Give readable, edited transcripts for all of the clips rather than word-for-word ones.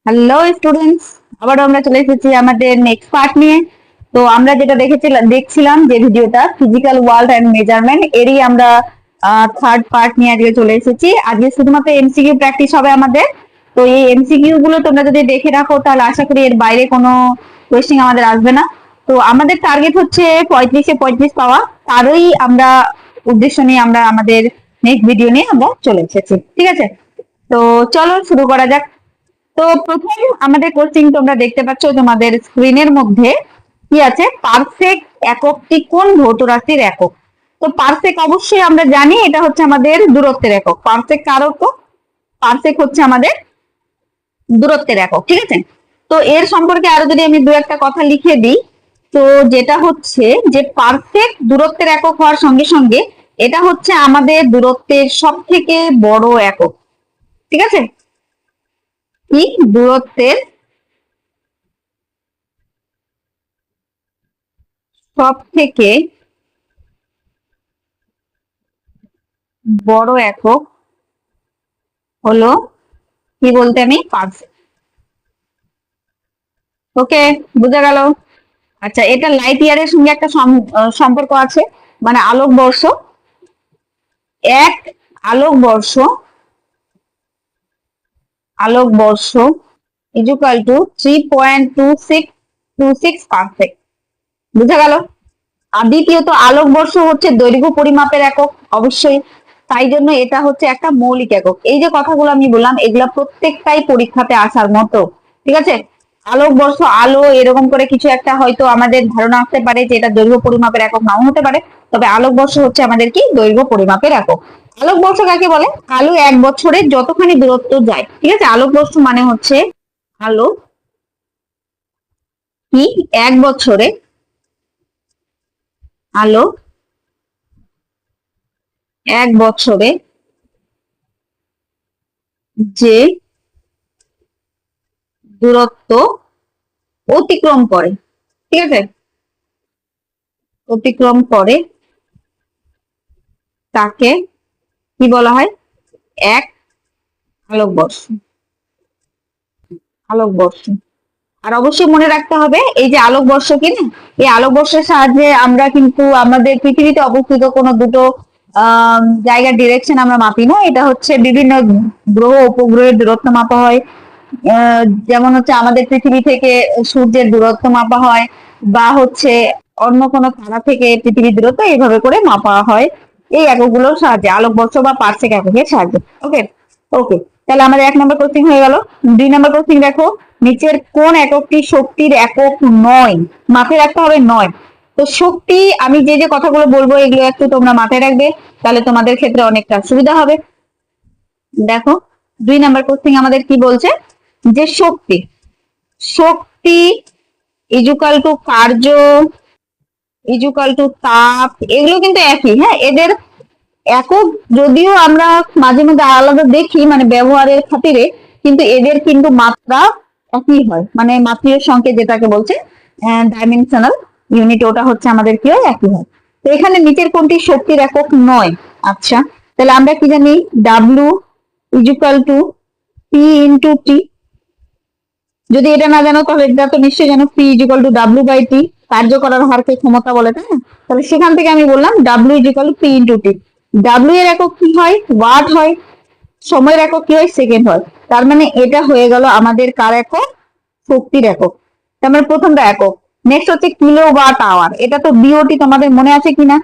Hello students, আবারও আমরা চলে এসেছি আমাদের নেক্সট পার্ট নিয়ে। তো আমরা যেটা দেখছিলাম যে ভিডিওটা ফিজিক্যাল ওয়ার্ল্ড এন্ড মেজারমেন্ট, এরই আমরা থার্ড পার্ট নিয়ে আজকে চলে এসেছি। আজকে শুধুমাত্র এমসিকিউ প্র্যাকটিস হবে আমাদের। তো এই এমসিকিউ গুলো তোমরা যদি দেখে রাখো তাহলে আশা করি এর বাইরে কোনো কোয়েশ্চেন আমাদের আসবে না। তো আমাদের টার্গেট হচ্ছে 35-এ 35 পাওয়া, তারই আমরা উদ্দেশ্য নিয়ে আমরা আমাদের নেক্সট ভিডিও নিয়ে আমরা চলে এসেছি। ঠিক আছে, তো চলো শুরু করা যাক। তো প্রথম আমাদের কোশ্চেন তোমরা দেখতে পাচ্ছ তোমাদের স্ক্রিনের মধ্যে কি আছে, পারসেক এককটি কোন ভৌত রাশির একক। তো পারসেক অবশ্যই আমরা জানি এটা হচ্ছে আমাদের দূরত্বের একক। পারসেক কার একক? পারসেক হচ্ছে আমাদের দূরত্বের একক। ঠিক আছে, তো এর সম্পর্কে আরো যদি আমি দু একটা কথা লিখে দিই, তো যেটা হচ্ছে যে পারফেক্ট দূরত্বের একক হওয়ার সঙ্গে সঙ্গে এটা হচ্ছে আমাদের দূরত্বের সব থেকে বড় একক। ঠিক আছে, কি দূরত্বের সব থেকে বড় একক হলো কি বলতে আমি পারসেক। ওকে, বুঝা গেল? আচ্ছা, এটা লাইট ইয়ারের সঙ্গে একটা সম্পর্ক আছে, মানে আলোকবর্ষ। এক আলোকবর্ষ আলোকবর্ষ ইকুয়াল টু 3.2626 পারসেক। বুঝা গেল? আর দ্বিতীয়ত আলোকবর্ষ হচ্ছে দৈর্ঘ্য পরিমাপের একক অবশ্যই, তাই জন্য এটা হচ্ছে একটা মৌলিক একক। এই যে কথাগুলো আমি বললাম এগুলা প্রত্যেকটাই পরীক্ষাতে আসার মতো। ঠিক আছে, আলোকবর্ষ আলো এরকম করে কিছু একটা হয়তো আমাদের ধারণা আসতে পারে যে এটা দৈর্ঘ্য পরিমাপের একক নাও হতে পারে, তবে আলোকবর্ষ হচ্ছে আমাদের কি দৈর্ঘ্য পরিমাপের একক। আলোকবর্ষ কাকে বলে? আলো এক বছরে যতখানি দূরত্ব যায়। ঠিক আছে, আলোকবর্ষ মানে হচ্ছে আলো কি এক বছরে আলো এক বছরে যে দূরত্ব অতিক্রম করে, ঠিক আছে, অতিক্রম করে তাকে কি বলা হয়? এক আলোকবর্ষ। আলোকবর্ষ। আর অবশ্যই মনে রাখতে হবে এই যে আলোকবর্ষ কিনা, এই আলোকবর্ষের সাহায্যে আমরা কিন্তু আমাদের পৃথিবীতে অবস্থিত কোনো দুটো জায়গার ডিরেকশন আমরা মাপি না, এটা হচ্ছে বিভিন্ন গ্রহ উপগ্রহের দূরত্ব মাপা হয়। যেমন হচ্ছে আমাদের পৃথিবী থেকে সূর্যের দূরত্ব মাপা হয়, বা হচ্ছে অন্য কোনো তারা থেকে পৃথিবীর দূরত্ব এইভাবে করে মাপা হয় এই এককগুলোর সাহায্যে, আলোকবর্ষ বা পারসেক এককের সাহায্যে। ওকে ওকে, তাহলে আমাদের 1 নম্বর কোশ্চেন হয়ে গেল। 2 নম্বর কোশ্চেন দেখো, নিচের কোন এককটি শক্তির একক নয়? মাথায় রাখতে হবে নয়। তো শক্তি, আমি যে যে কথাগুলো বলবো এগুলো একটু তোমরা মাথায় রাখবে, তাহলে তোমাদের ক্ষেত্রে অনেকটা সুবিধা হবে। দেখো 2 নম্বর কোশ্চেন আমাদের কি বলছে, যে শক্তি শক্তি ইজুকাল টু কার্য ইজুকাল টু তাপ, এগুলো কিন্তু একই। হ্যাঁ, এদের একক যদিও আমরা মাঝে মধ্যে আলাদা দেখি মানে ব্যবহারের খাতিরে, কিন্তু এদের কিন্তু মাত্রা একই হয়, মানে মাত্রীয় সংকেত যেটাকে বলছে ডাইমেনশনাল ইউনিট, ওটা হচ্ছে আমাদের কি হয় একই হয়। তো এখানে নিচের কোনটি শক্তির একক নয়? আচ্ছা, তাহলে আমরা কি জানি, W equal to P into T. যদি এটা না জানো তাহলে এটা তো নিশ্চয়ই জানো, P equal to W by T, কার্য করার হারকে ক্ষমতা বলে, তাই না? তাহলে সেখান থেকে আমি বললাম W equal to P into T. W এর একক কি হয়? ওয়াট হয়। সময়ের একক কি হয়? সেকেন্ড হয়। তার মানে এটা হয়ে গেল আমাদের কার একক? শক্তির একক। তার মানে প্রথমটা একক। নেক্সট হচ্ছে কিলো ওয়াট আওয়ার, এটা তো বিওটি তোমাদের মনে আছে কিনা,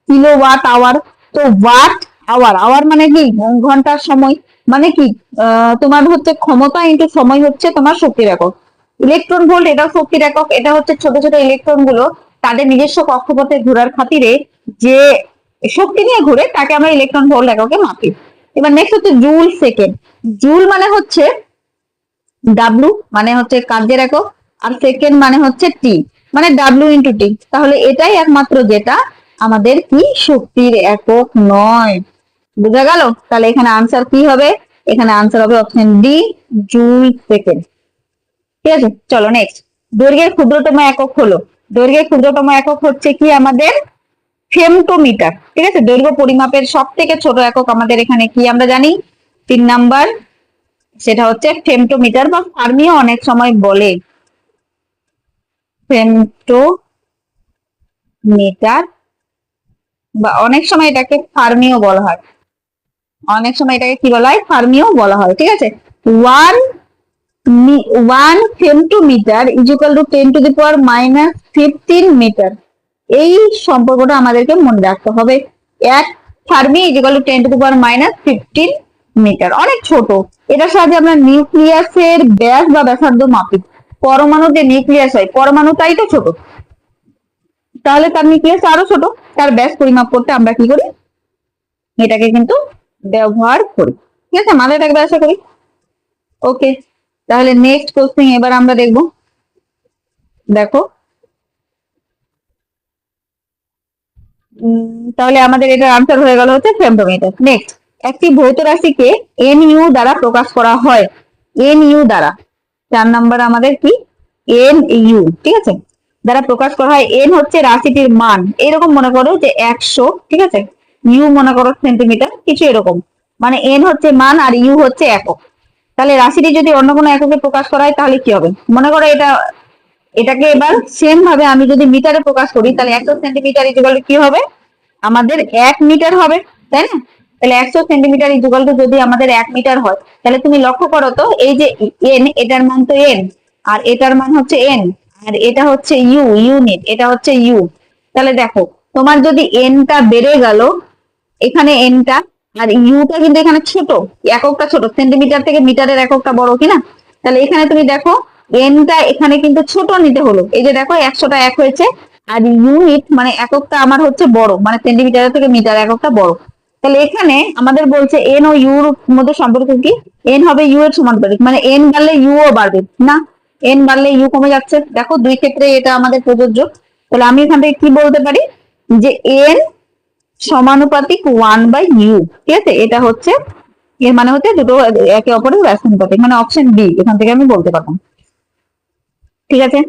কিলো ওয়াট আওয়ার। তো ওয়াট আওয়ার, আওয়ার মানে কি ঘন্টার সময়, মানে কি তোমার হচ্ছে ক্ষমতা ইন্টু সময় হচ্ছে তোমার শক্তির একক। ইলেকট্রন ভোল্ট এটাও শক্তির একক, এটা হচ্ছে ছোট ছোট ইলেকট্রন গুলো তাদের নিজস্ব কক্ষপথে ঘোরার খাতিরে যে শক্তি নিয়ে ঘুরে তাকে আমরা ইলেকট্রন ভোল্ট এককে মাপি। এবার নেক্সট হচ্ছে জুল সেকেন্ড। জুল মানে হচ্ছে ডাব্লু, মানে হচ্ছে কার্যের একক, আর সেকেন্ড মানে হচ্ছে টি, মানে ডাব্লু ইন্টু টি। তাহলে এটাই একমাত্র যেটা আমাদের কি শক্তির একক নয়। বুঝা গেল? তাহলে এখানে আনসার কি হবে? এখানে আনসার হবে অপশন ডি, জুল সেকেন্ড। ঠিক আছে, চলো নেক্সট। দৈর্ঘ্যের ক্ষুদ্রতম একক হলো, দৈর্ঘ্যের ক্ষুদ্রতম একক হচ্ছে কি আমাদের ফেমটোমিটার। ঠিক আছে, দৈর্ঘ্য পরিমাপের সব থেকে ছোট একক আমাদের এখানে কি আমরা জানি? 3 নাম্বার সেটা হচ্ছে ফেমটোমিটার বা ফার্মিও অনেক সময় বলে। ফেমটোমিটার বা অনেক সময় এটাকে ফার্মিও বলা হয়, অনেক সময় এটাকে কি বলা হয়, ফার্মিও বলা হয়। ঠিক আছে, one one femtometre is equal to 10⁻⁻15 metre. এই সম্পর্কটা আমাদেরকে মনে রাখতে হবে। এক fermi is equal to 10⁻⁻15 metre, অনেক ছোট। এটার সাহায্যে আমরা নিউক্লিয়াসের ব্যাস বা ব্যাসার্ধ মাপি। পরমাণু যে নিউক্লিয়াস হয়, পরমাণুটাই তো ছোট, তাহলে তার নিউক্লিয়াস আরো ছোট, তার ব্যাস পরিমাপ করতে আমরা কি করি, এটাকে কিন্তু ব্যবহার করি। ঠিক আছে, মাথায় থাকবে আশা করি। ওকে, তাহলে নেক্সট কোশ্চেন এবার আমরা দেখব। দেখো, তাহলে আমাদের এটার আনসার হয়ে গেল হচ্ছে ফেমটোমিটার। নেক্সট, একটি ভৌত রাশিকে এন ইউ দ্বারা প্রকাশ করা হয়। এন ইউ দ্বারা, 4 নাম্বার আমাদের কি, এন ইউ। ঠিক আছে, দ্বারা প্রকাশ করা হয়। এন হচ্ছে রাশিটির মান, এরকম মনে করো যে 100, ঠিক আছে, ইউ মনে করো সেন্টিমিটার, কিছু এরকম। মানে এন হচ্ছে মান আর ইউ হচ্ছে একক। তাহলে রাশিটি যদি অন্য কোনো এককে প্রকাশ করা হয় তাহলে কি হবে, মনে করো এটাকে এবার সেম ভাবে আমি যদি মিটারে প্রকাশ করি, তাহলে 100 সেন্টিমিটার ইকুয়াল কি হবে, আমাদের 1 মিটার হবে, তাই না? তাহলে 100 সেন্টিমিটার ইকুয়াল টু যদি আমাদের 1 মিটার হয়, তাহলে তুমি লক্ষ্য করো তো, এই যে এন, এটার মান তো এন, আর এটার মান হচ্ছে এন, আর এটা হচ্ছে ইউ, ইউনিট, এটা হচ্ছে ইউ। তাহলে দেখো, তোমার যদি এনটা বেড়ে গেল, এখানে এনটা, আর ইউটা কিন্তু এখানে ছোট, এককটা ছোট, সেন্টিমিটার থেকে মিটারের এককটা বড় কিনা। তাহলে এখানে তুমি দেখো, এনটা এখানে কিন্তু ছোট নিতে হলো, এই যে দেখো 100টা 1 হয়েছে, আর ইউনিট মানে এককটা আমার হচ্ছে বড়, মানে সেন্টিমিটার থেকে মিটার এককটা বড়। তাহলে এখানে আমাদের বলছে এন ও ইউর মধ্যে সম্পর্ক কি, এন হবে ইউ এর সমানুপাতিক, মানে এন বাড়লে ইউ ও বাড়বে না, এন বাড়লে ইউ কমে যাচ্ছে। দেখো দুই ক্ষেত্রে এটা আমাদের প্রযোজ্য। তাহলে আমি এখান থেকে কি বলতে পারি, যে এন সমানুপাতিক 1/u। ঠিক আছে, এটা হচ্ছে, এর মানে হচ্ছে দুটো একে অপরের ব্যাসানুপাতিক, মানে অপশন বি এখান থেকে আমি বলতে পারতাম। ঠিক আছে,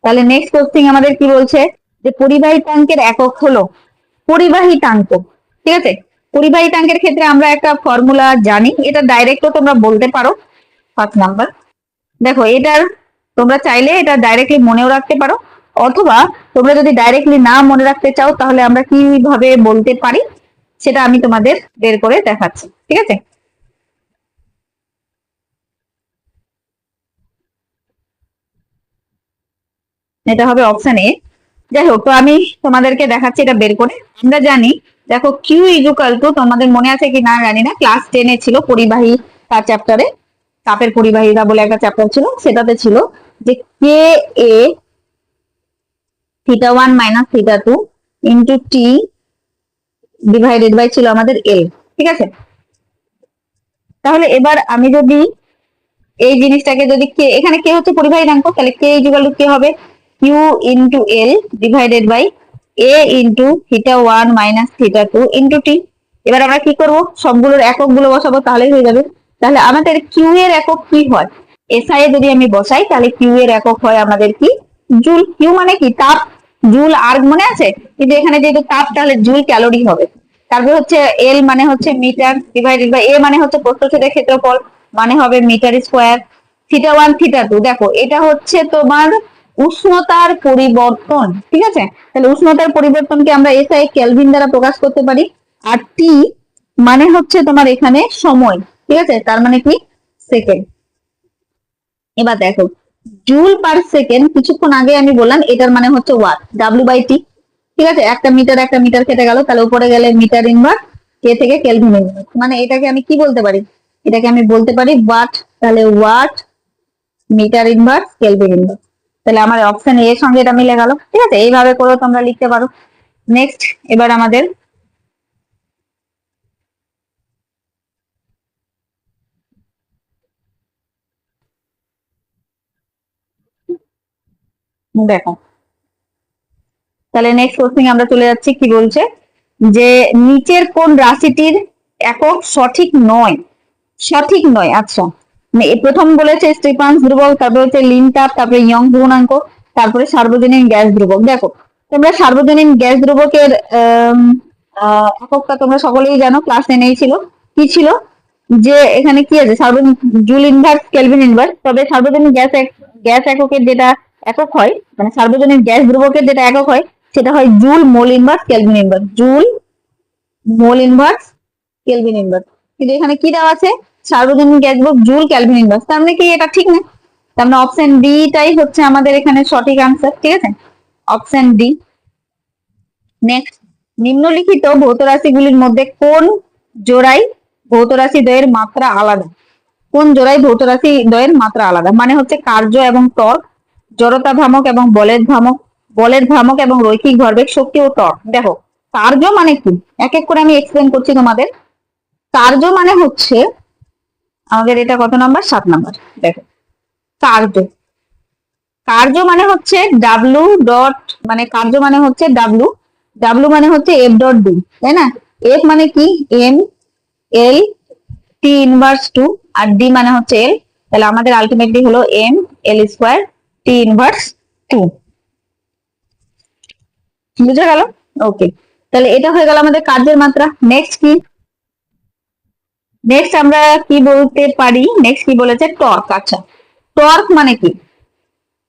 তাহলে নেক্সট কোশ্চেন আমাদের কি বলছে, যে পরিবাহিতাঙ্কের একক হলো পরিবাহিতাঙ্ক। ঠিক আছে, পরিবাহিতাঙ্কের ক্ষেত্রে আমরা একটা ফর্মুলা জানি, এটা ডাইরেক্টও তোমরা বলতে পারো। 5 নাম্বার, দেখো এটার, তোমরা চাইলে এটা ডাইরেক্টলি মনেও রাখতে পারো, অথবা তোমরা যদি ডাইরেক্টলি না মনে রাখতে চাও, তাহলে আমরা কিভাবে বলতে পারি সেটা আমি তোমাদের বের করে দেখাচ্ছি। ঠিক আছে, এটা হবে অপশন এ। যাই হোক, তো আমি তোমাদেরকে দেখাচ্ছি এটা বের করে। আমরা জানি, দেখো কিউ ইকুয়াল টু, তোমাদের মনে আছে কি না জানি না, ক্লাস 10 এ ছিল পরিবাহী তার চ্যাপ্টারে, তাপের পরিবাহিতা বলে একটা চ্যাপ্টার ছিল, সেটাতে ছিল যে কে এ θ1 - θ2 ইন্টু টি ডিভাইডেড বাই ছিল আমাদের এল। ঠিক আছে, তাহলে এবার আমি যদি এই জিনিসটাকে যদি কে, এখানে কে হচ্ছে পরিবাহিতাঙ্ক, তাহলে কে ইকুয়াল টু কে হবে, Q into L divided by A into θ1 - θ2 into T. এবার আমরা কি করব, সবগুলোর একক গুলো বসাবো, তাহলেই হয়ে যাবে। তাহলে আমাদের কিউ এর একক কি হয়, এসআই এ যদি আমি বসাই, তাহলে কিউ এর একক হয় আমাদের কি, জুল। কিউ মানে কি, তাপ। জুল আর্গ মনে আছে, কিন্তু এখানে যেহেতু তাপ, তাহলে জুল ক্যালোরি হবে। তারপর হচ্ছে এল মানে হচ্ছে মিটার, ডিভাইডেড বাই এ মানে হচ্ছে প্রস্থচ্ছেদের ক্ষেত্রফল, মানে হবে মিটার স্কোয়ার। θ1 θ2, দেখো এটা হচ্ছে তোমার উষ্ণতার পরিবর্তন। ঠিক আছে, তাহলে উষ্ণতার পরিবর্তনকে আমরা এসআই কেলভিন দ্বারা প্রকাশ করতে পারি। আর টি মানে হচ্ছে তোমার এখানে সময়। ঠিক আছে, তার মানে কি, সেকেন্ড। এবার দেখো, জুল পার সেকেন্ড, কিছুক্ষণ আগে আমি বললাম এটার মানে হচ্ছে ওয়াট, W/T। ঠিক আছে, একটা মিটার কেটে গেল, তাহলে উপরে গেলে মিটার ইনভার্স, কে থেকে কেলভিন ইনভার্স, মানে এটাকে আমি কি বলতে পারি, এটাকে আমি বলতে পারি ওয়াট। তাহলে watt metre inverse kelvin inverse. তাহলে আমার অপশন এ এর সঙ্গে এটা মিলে গেল। ঠিক আছে, এইভাবে করেও তোমরা লিখতে পারো। নেক্সট, এবার আমাদের দেখো, তাহলে নেক্সট কোশ্চেন আমরা চলে যাচ্ছি, কি বলছে, যে নিচের কোন রাশিটির একক সঠিক নয়, সঠিক নয়। আচ্ছা, প্রথম বলেছে স্টিফান্স ধ্রুবক, তারপরে হচ্ছে লিন তাপ, তারপরে ইয়ং গুণাঙ্ক, তারপরে সার্বজনীন গ্যাস ধ্রুবক। দেখো, তোমরা সার্বজনীন গ্যাস ধ্রুবকের এককটা তোমরা সকলেই জানো, ক্লাস 10 ছিল, কি ছিল, যে এখানে কি আছে সার্বজনীন জুল ইনভার্স কেলভিন ইনভার্স, তবে সার্বজনীন গ্যাস এককের যেটা একক হয়, মানে সার্বজনীন গ্যাস ধ্রুবকের যেটা একক হয় সেটা হয় joule mole inverse kelvin inverse, joule mole inverse kelvin inverse. কিন্তু এখানে কি দেওয়া আছে সার্বজনীন গ্যাস ধ্রুবক জুল কেলভিন ইনভার্স, তার মানে কি এটা ঠিক না, তার মানে অপশন ডি টাই হচ্ছে আমাদের এখানে সঠিক আনসার। ঠিক আছে, অপশন ডি। নেক্সট, নিম্নলিখিত ভৌত রাশিগুলির মধ্যে কোন জোড়াই ভৌত রাশি দ্বয়ের মাত্রা আলাদা? কোন জোড়াই ভৌত রাশি দ্বয়ের মাত্রা আলাদা? মানে হচ্ছে কার্য এবং টর্ক, জড়তা ভ্রামক এবং বলের ভ্রামক এবং রৈখিক ভরবেগ, শক্তি ও টর্ক। দেখো কার্য মানে কি, এক এক করে আমি এক্সপ্লেন করছি তোমাদের। কার্য মানে হচ্ছে আমাদের এটা কত নাম্বার, 7 নাম্বার। দেখো কার্য, কার্য মানে হচ্ছে ডাব্লু ডট, মানে কার্য মানে হচ্ছে ডাব্লু, ডাব্লু মানে হচ্ছে এফ ডট ডি, তাই না? এফ মানে কি এম এল টি ইনভার্স 2, আর ডি মানে হচ্ছে এল, তাহলে আমাদের আলটিমেটলি হলো M L square T inverse 2। বুঝা গেল? ওকে, তাহলে এটা হয়ে গেল আমাদের কার্যের মাত্রা। নেক্সট কি, নেক্সট আমরা কি বলতে পারি, নেক্সট কি বলেছে টর্ক। আচ্ছা, টর্ক মানে কি?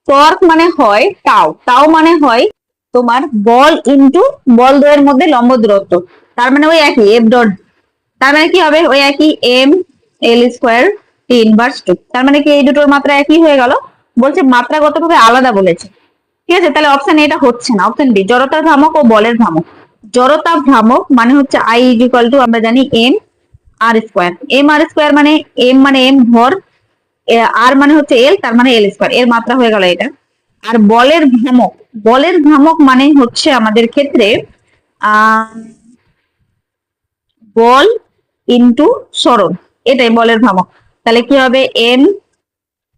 টর্ক মানে হয় টাও, টাও মানে হয় তোমার বল ইনটু বল দ্বয়ের মধ্যে লম্ব দূরত্ব, তার মানে ওই একই এফ ডট, তার মানে কি হবে ওই একই M L square T inverse 2, তার মানে কি এই দুটোর মাত্রা একই হয়ে গেল। বলছে মাত্রাগতভাবে আলাদা বলেছে, ঠিক আছে, তাহলে অপশন এটা হচ্ছে না, অপশন ডি জড়তার ভ্রামক ও বলের ভ্রামক। জড়তা ভ্রামক মানে হচ্ছে আই ইজ ইকুয়াল টু আমরা জানি M R square, M R square মানে এম ভর, আর মানে হচ্ছে এল, তার মানে এল স্কোয়ার, এর মাত্রা হয়ে গেল এটা। আর বলের ভ্রামক, বলের ভ্রামক মানে হচ্ছে আমাদের ক্ষেত্রে বল ইন্টু সরণ, এটাই বলের ভ্রামক। তাহলে কি হবে M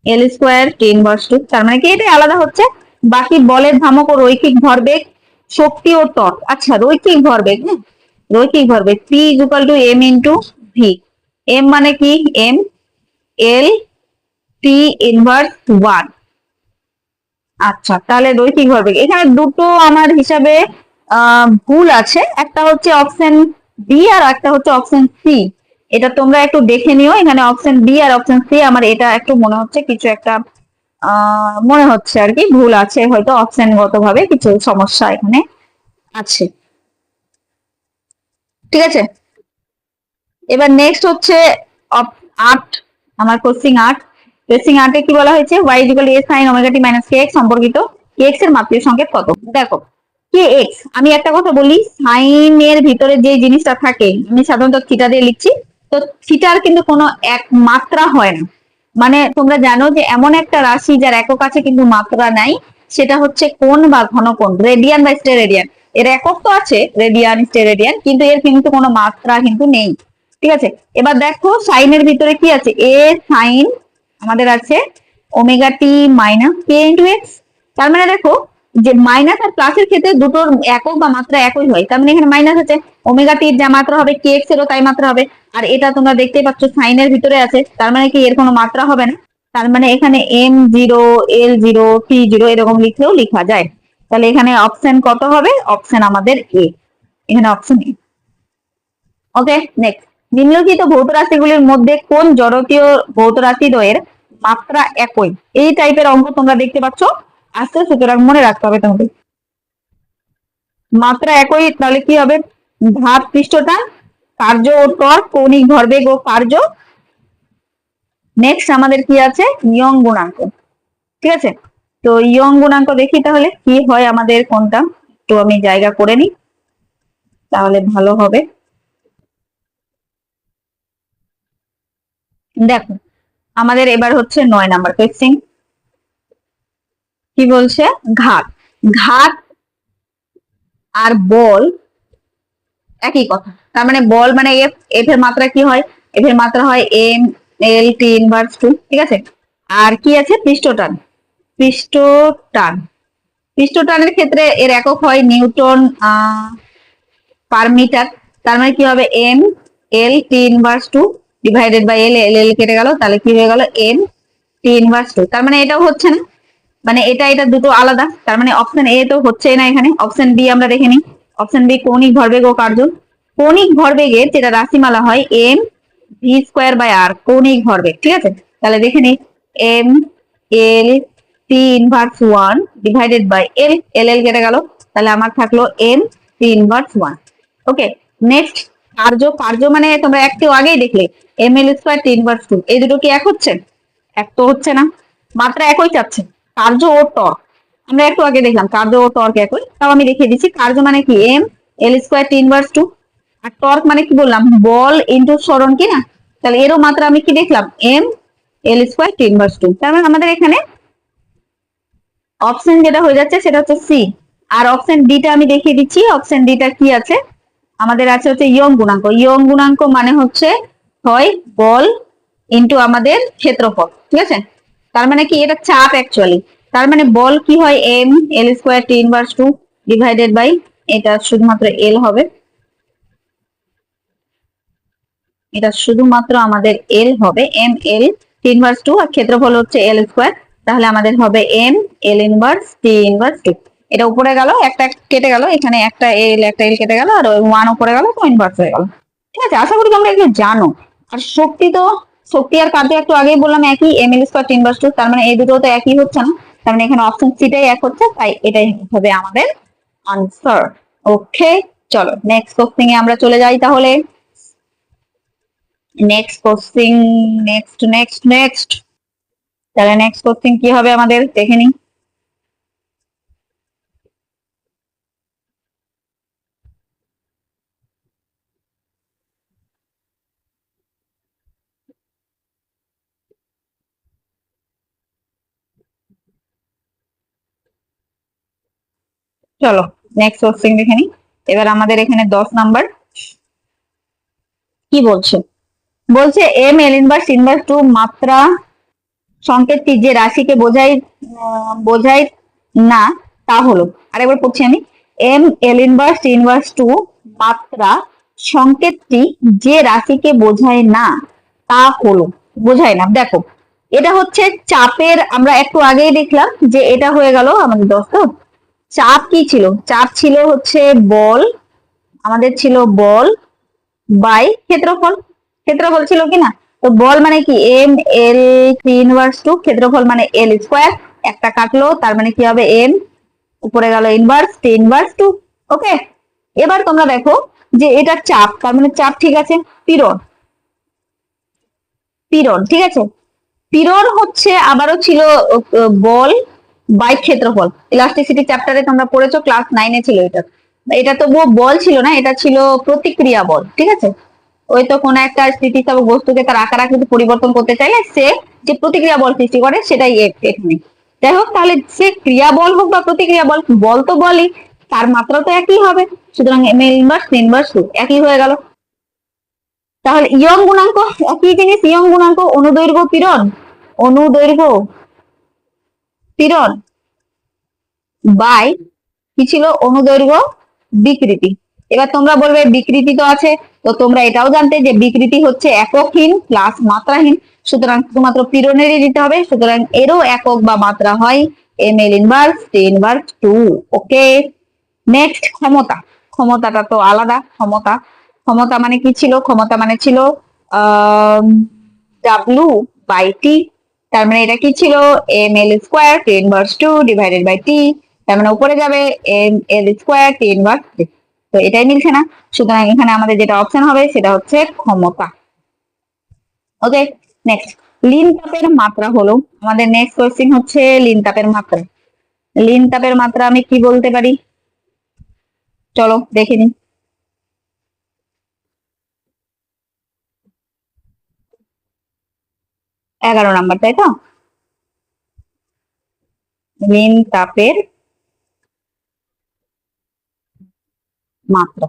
L square T inverse 2, তার মানে কি এটাই আলাদা হচ্ছে। বাকি বলের ভ্রামক ও রৈখিক ভরবেগ, শক্তি ও টর্ক। আচ্ছা রৈখিক ভরবেগ, হ্যাঁ রৈখিক ভরবেগ P is equal to M into V, M মানে কি এম এল টি ইনভার্স 1। আচ্ছা তাহলে রৈখিক ভরবেগ, এখানে দুটো আমার হিসাবে ভুল আছে, একটা হচ্ছে অপশন বি আর একটা হচ্ছে অপশন সি, এটা তোমরা একটু দেখে নিও। এখানে অপশন বি আর অপশন সি আমার এটা একটু মনে হচ্ছে কিছু একটা মনে হচ্ছে আর কি ভুল আছে, হয়তো অপশন গত ভাবে কিছু সমস্যা এখানে আছে। ঠিক আছে, এবার নেক্সট হচ্ছে 8, আমার কোশ্চিন 8। কোশ্চিন 8 এ কি বলা হয়েছে y equal a sin omega t minus kx সম্পর্কিত kx এর মাত্রিক সংকেত কত? দেখো kx, আমি একটা কথা বলি, সাইন এর ভিতরে যে জিনিসটা থাকে আমি সাধারণত থিটা দিয়ে লিখছি, তো থিটার কিন্তু কোনো এক মাত্রা হয় না। মানে তোমরা জানো যে এমন একটা রাশি যার একক আছে কিন্তু মাত্রা নাই, সেটা হচ্ছে কোণ বা ঘনকোণ, রেডিয়ান বা স্টেরেডিয়ান। এর একক তো আছে রেডিয়ান স্টেরেডিয়ান, কিন্তু এর কিন্তু কোনো মাত্রা কিন্তু নেই। ঠিক আছে, এবার দেখো সাইনের ভিতরে কি আছে, এ সাইন আমাদের আছে ওমেগা টি মাইনাস কে ইন্টু এক্স, তার মানে দেখো যে মাইনাস আর প্লাসের ক্ষেত্রে দুটোর একক বা মাত্রা একই হয়, তার মানে এখানে মাইনাস আছে, ওমেগা টির যা মাত্রা হবে কে এক্স এরও তাই মাত্রা হবে। আর এটা তোমরা দেখতেই পাচ্ছ সাইনের ভিতরে আছে, তার মানে কি এর কোনো মাত্রা হবে না, তার মানে এখানে M zero L zero T zero এরকম লিখলেও লিখা যায়। তাহলে এখানে অপশন কত হবে, অপশন আমাদের এ, এখানে অপশন এ। ওকে, নেক্সট, নিম্নলিখিত ভৌত রাশিগুলির মধ্যে কোন জড়তীয় ভৌত রাশি দ্বয়ের মাত্রা একই? এই টাইপের অঙ্ক তোমরা দেখতে পাচ্ছ আসছে, সুতরাং মনে রাখতে হবে তোমাদের মাত্রা একই, তাহলে কি হবে ধাপ পৃষ্ঠটা, কার্য ও টর্ক, কৌণিক ভরবেগ ও কার্য। নেক্সট আমাদের কি আছে ইয়ং গুণাঙ্ক। ঠিক আছে, তো ইয়ং গুণাঙ্ক দেখি তাহলে কি হয় আমাদের কোনটা, তো আমি জায়গা করে নিই তাহলে ভালো হবে। দেখো আমাদের এবার হচ্ছে 9 নাম্বার কোয়েশ্চেন, কি বলছে ঘাত, ঘাত আর বল একই কথা, তার মানে বল মানে এফ, এফ এর মাত্রা কি হয়, এফ এর মাত্রা হয় এম এল টি ইনভার্স 2। ঠিক আছে, আর কি আছে পৃষ্ঠটান, পৃষ্ঠটান, পৃষ্ঠটানের ক্ষেত্রে এর একক হয় নিউটন পার মিটার, তার মানে কি হবে M L T inverse 2 divided by L, L L কেটে গেল, তাহলে কি হয়ে গেল এম টি ইনভার্স 2। তার মানে এটাও হচ্ছে না, মানে এটা এটা দুটো আলাদা, তার মানে অপশন এ তো হচ্ছেই না, এখানে অপশন বি আমরা দেখে নিই। অপশন বি কৌণিক ভরবেগ ও কার্য, কৌণিক ভরবেগের যেটা রাশিমালা হয় M V square by R কৌণিক ভরবেগ, ঠিক আছে। তাহলে দেখে নিই M L T inverse 1 divided by L, L L কেটে গেল, তাহলে আমার থাকলো M T inverse 1। Okay, next কার্য, কার্য মানে তোমরা একটু আগেই দেখলে M L square T inverse 2, এই দুটো কি এক হচ্ছে? এক তো হচ্ছে না, মাত্রা একই চাচ্ছে, কার্য ও টর্ক। আমরা একটু আগে দেখলাম কার্য ও টর্ক একই, তাও আমি লিখে দিচ্ছি কার্য মানে কি M L square T inverse 2, আর টর্ক মানে কি বললাম বল ইনটু সরণ, কি না? তাহলে এরও মাত্রা আমি কি দেখলাম M L square T inverse 2। তার মানে আমাদের এখানে অপশন যেটা হয়ে যাচ্ছে সেটা হচ্ছে সি। আর অপশন ডিটা আমি দেখিয়ে দিচ্ছি, অপশন ডিটা কি আছে আমাদের আছে হচ্ছে ইয়ং গুণাঙ্ক। ইয়ং গুণাঙ্ক মানে হচ্ছে হয় বল ইনটু আমাদের ক্ষেত্রফল, ঠিক আছে। তার মানে কি এটা চাপ অ্যাকচুয়ালি, তার মানে বল কি হয় M L square T inverse 2 divided by এটা শুধুমাত্র এল হবে, এটা শুধুমাত্র আমাদের এল হবে, এম এল টি ইনভার্স 2 আর ক্ষেত্রফল হচ্ছে এল স্কোয়ার, তাহলে আমাদের হবে M L inverse T inverse 2। এটা উপরে গেল, একটা কেটে গেল, এখানে একটা এল কেটে গেল, আর ওয়ান উপরে গেল, তো ইনভার্স হয়ে গেল, ঠিক আছে। আশা করি তোমরা এগুলো জানো। আর শক্তি তো, শক্তি আর কার্য একটু আগেই বললাম একই, M L square T inverse 2, তার মানে এই দুটো তো একই হচ্ছে না, তার মানে এখানে অপশন সিটাই এক হচ্ছে, তাই এটাই হবে আমাদের আনসার। ওকে, চলো নেক্সট কোশ্চেন এ আমরা চলে যাই তাহলে। নেক্সট কোশ্চেন, নেক্সট তাহলে নেক্সট কোশ্চেন কি হবে আমাদের দেখে নিই। চলো নেক্সট কোশ্চেন দেখে নিই। এবার আমাদের এখানে 10 নাম্বার কি বলছে, বলছে এম এল ইনভার্স ইনভার্স 2 মাত্রা সংকেতটি যে রাশিকে বোঝায় না তা হলো। আরেকবার পড়ছি আমি, এম এল ইনভার্স 2 মাত্রা সংকেতটি যে রাশিকে বোঝায় না তা হলো, বোঝায় না। দেখো এটা হচ্ছে চাপের, আমরা একটু আগেই দেখলাম যে এটা হয়ে গেল আমাদের 10। তো চাপ কি ছিল? চাপ ছিল হচ্ছে বল, আমাদের ছিল বল বাই ক্ষেত্রফল, ক্ষেত্রফল ছিল কি না? তো বল মানে কি এম এল টি ইনভার্স 2, ক্ষেত্রফল মানে এল স্কোয়ার, একটা কাটলো, তার মানে কি হবে এম উপরে গেল ইনভার্স টি ইনভার্স 2। ওকে, এবার তোমরা দেখো যে এটা চাপ, তার মানে চাপ ঠিক আছে, পীড়ন, পীড়ন ঠিক আছে, পীড়ন হচ্ছে আবারও ছিল বল বাই ক্ষেত্রফল। ইলাস্টিসিটি চ্যাপ্টারে তোমরা পড়েছো, ক্লাস 9 ছিল এটা। এটা তবুও বল ছিল না, এটা ছিল প্রতিক্রিয়া বল, ঠিক আছে। ওই তো কোন একটা স্থিতিস্থাপক বস্তুকে তার আকার আকৃতি পরিবর্তন করতে চাইলে সে যে প্রতিক্রিয়া বল সৃষ্টি করে সেটাই এখানে। যাই হোক, তাহলে সে ক্রিয়া বল হোক বা প্রতিক্রিয়া বল, বল তো বলই, তার মাত্রা তো একই হবে, সুতরাং এম ইনভার্স 2 একই হয়ে গেল। তাহলে ইয়ং গুণাঙ্ক একই জিনিস, ইয়ং গুণাঙ্ক অনুদৈর্ঘ্য পীড়ন, অনুদৈর্ঘ্য পীড়ন বাই কি ছিল অনুদৈর্ঘ্য বিকৃতি। এবার তোমরা বলবে বিকৃতি তো আছে, তো তোমরা এটাও জানতে যে বিকৃতি হচ্ছে এককহীন প্লাস মাত্রাহীন, সুতরাং শুধুমাত্র পীড়নেরই দিতে হবে, সুতরাং এরও একক বা মাত্রা হয় M L inverse T inverse 2। Okay, next ক্ষমতা, ক্ষমতাটা তো আলাদা। ক্ষমতা, ক্ষমতা মানে কি ছিল? ক্ষমতা মানে ছিল ডাব্লু বাই টি, তার মানে এটা কি ছিল M L square T inverse 2 divided by T, তার মানে উপরে যাবে M L square T inverse 3। তো এটাই মিলছে না, সুতরাং এখানে আমাদের যেটা অপশন হবে সেটা হচ্ছে ক্ষমতা। ওকে, নেক্সট লিন তাপের মাত্রা হলো আমাদের নেক্সট কোশ্চেন হচ্ছে লিন তাপের মাত্রা। লিন তাপের মাত্রা আমি কি বলতে পারি, চলো দেখে নিই। 11 নাম্বার, তাই তো? লিন তাপের মাত্রা,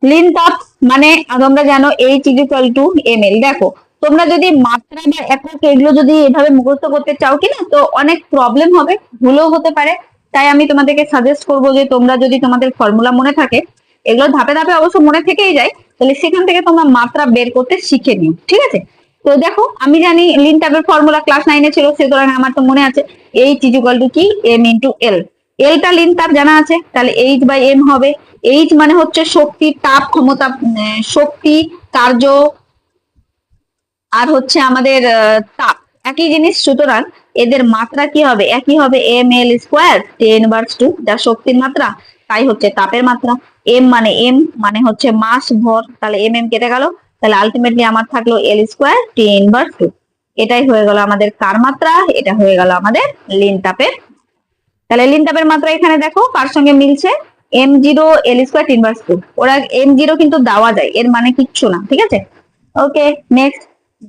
লিন তাপ মানে তোমরা জানো H equal to M L. দেখো তোমরা যদি মাত্রা বা একক এগুলো যদি এভাবে মুখস্থ করতে চাও কিনা, তো অনেক প্রবলেম হবে, ভুলও হতে পারে। তাই আমি তোমাদেরকে সাজেস্ট করবো যে তোমরা যদি তোমাদের ফর্মুলা মনে থাকে, এগুলো ধাপে ধাপে অবশ্য মনে থেকেই যায়, তাহলে সেখান থেকে তোমরা মাত্রা বের করতে শিখে নিও, ঠিক আছে। তো দেখো আমি জানি লিন তাপের ফর্মুলা ক্লাস 9 ছিল, সুতরাং আমার তো মনে আছে এইচ ইকুয়াল টু কি এম ইন্টু এল। এলটা লিন তাপ জানা আছে, তাহলে এইচ বাই এম হবে। এইচ মানে হচ্ছে শক্তি, তাপ ক্ষমতা, শক্তি কার্য আর হচ্ছে আমাদের তাপ একই জিনিস, সুতরাং এদের মাত্রা কি হবে? একই হবে, M L square ten inverse two, যা শক্তির মাত্রা তাই হচ্ছে তাপের মাত্রা। এম মানে হচ্ছে মাস ভর, তাহলে এম এম কেটে গেল, তাহলে আলটিমেটলি আমার থাকলো এল স্কোয়ার টেন ইনভার্স টু। এটাই হয়ে গেল আমাদের কার মাত্রা, এটা হয়ে গেল আমাদের লিন তাপের। তাহলে লিন তাপের মাত্রা এখানে দেখো কার সঙ্গে মিলছে, M zero L square ten inverse two. ওরা এম জিরো কিন্তু দেওয়া যায়, এর মানে কিচ্ছু না, ঠিক আছে। ওকে, নেক্সট,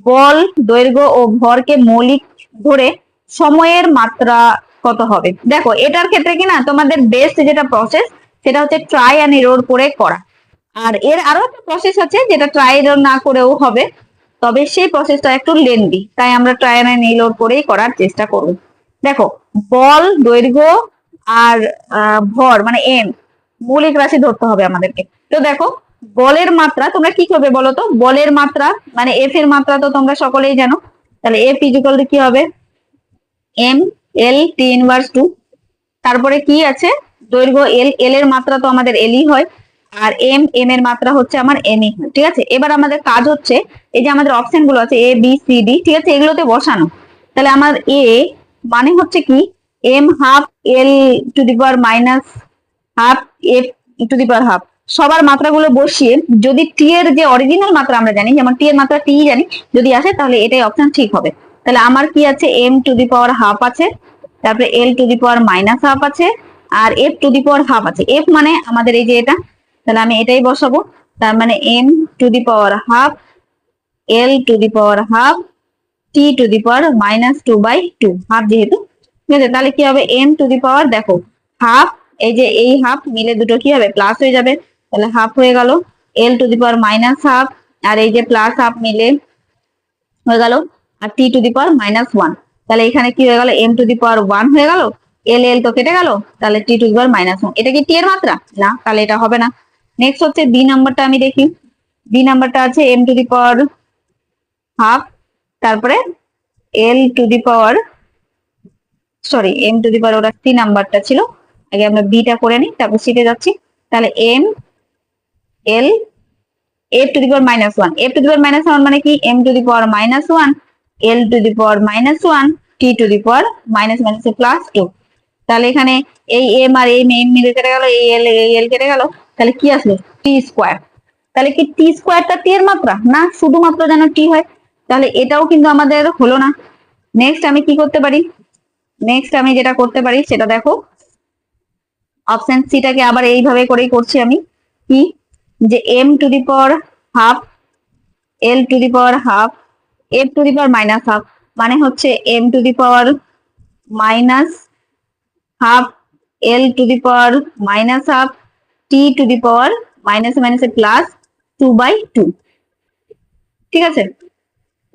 বল দৈর্ঘ্য ও ভরকে মৌলিক ধরে সময়ের মাত্রা কত হবে? দেখো এটার ক্ষেত্রে কি না, তোমাদের বেস্ট যেটা প্রসেস সেটা হচ্ছে ট্রাই অ্যান্ড এরর করে করা। আর এর আরো একটা প্রসেস আছে যেটা ট্রাই এরর না করেও হবে, তবে সেই প্রসেসটা একটু লেন্দি, তাই আমরা ট্রাই অ্যান্ড এরর করেই করার চেষ্টা করব। দেখো বল দৈর্ঘ্য আর ভর মানে এম মৌলিক রাশি ধরতে হবে আমাদেরকে। তো দেখো বলের মাত্রা তোমরা কি করবে বলো তো, বলের মাত্রা মানে এফ এর মাত্রা তো তোমরা সকলেই জানো, তাহলে এফ ইকুয়াল টু কি হবে, M L T inverse two. তারপরে কি আছে, দৈর্ঘ্য এল, এল এর মাত্রা তো আমাদের এলই হয়, আর এম এম এর মাত্রা হচ্ছে আমার এমই হয়, ঠিক আছে। এবার আমাদের কাজ হচ্ছে এই যে আমাদের অপশন গুলো আছে এ বি সি ডি, ঠিক আছে, এগুলোতে বসানো। তাহলে আমার এ মানে হচ্ছে কি, M half L to the power minus half F to the power half, সবার মাত্রাগুলো বসিয়ে যদি টি এর যে অরিজিনাল মাত্রা আমরা জানি, যেমন টি এর মাত্রা টি জানি, যদি আসে তাহলে এটাই অপশন ঠিক হবে। তাহলে আমার কি আছে, M to the power half আছে, তারপরে L to the power minus half আছে, আর F to the power half আছে। এফ মানে আমাদের এই যে এটা, তাহলে আমি এটাই বসাবো। তার মানে M to the power half L to the power half T to the power minus two by two, half যেহেতু, ঠিক আছে। তাহলে কি হবে, এম টু দি পাওয়ার দেখো হাফ, এই যে এই হাফ মিলে দুটো কি হবে, প্লাস হয়ে যাবে, তাহলে হাফ হয়ে গেল, L to the power minus half, আর এই যে প্লাস হাফ মিলে হয়ে গেল, আর T to the power minus one. তাহলে এখানে কি হয়ে গেল, M to the power one হয়ে গেল, এল এল তো কেটে গেল, তাহলে T to the power minus one. এটা কি টি এর মাত্রা? না, তাহলে এটা হবে না। নেক্সট হচ্ছে বি নাম্বারটা আমি দেখি, বি নাম্বারটা আছে M to the power half, তারপরে L to the power, sorry M to the power ওটা সি নাম্বারটা ছিল, আগে আমরা বিটা করে নিই তারপর সিটে যাচ্ছি। তাহলে M L F to the power minus one, F to the power minus one মানে কি, M to the power minus one L to the power minus one T to the power minus minus plus two. তাহলে এখানে এই M R M M মিলে কেটে গেল, এই এল কেটে গেল, তাহলে কি আসলো, টি স্কোয়ার। তাহলে কি টি স্কোয়ারটা টি এর মাত্রা? না, শুধুমাত্র যেন টি হয়, তাহলে এটাও কিন্তু আমাদের হলো না। নেক্সট আমি কি করতে পারি, নেক্সট আমি যেটা করতে পারি সেটা দেখো, অপশন সিটাকে আবার এইভাবে করেই করছি আমি, কি যে M to the power half L to the power half F to the power minus half, মানে হচ্ছে M to the power minus half L to the power minus half T to the power minus minus plus two by two, ঠিক আছে।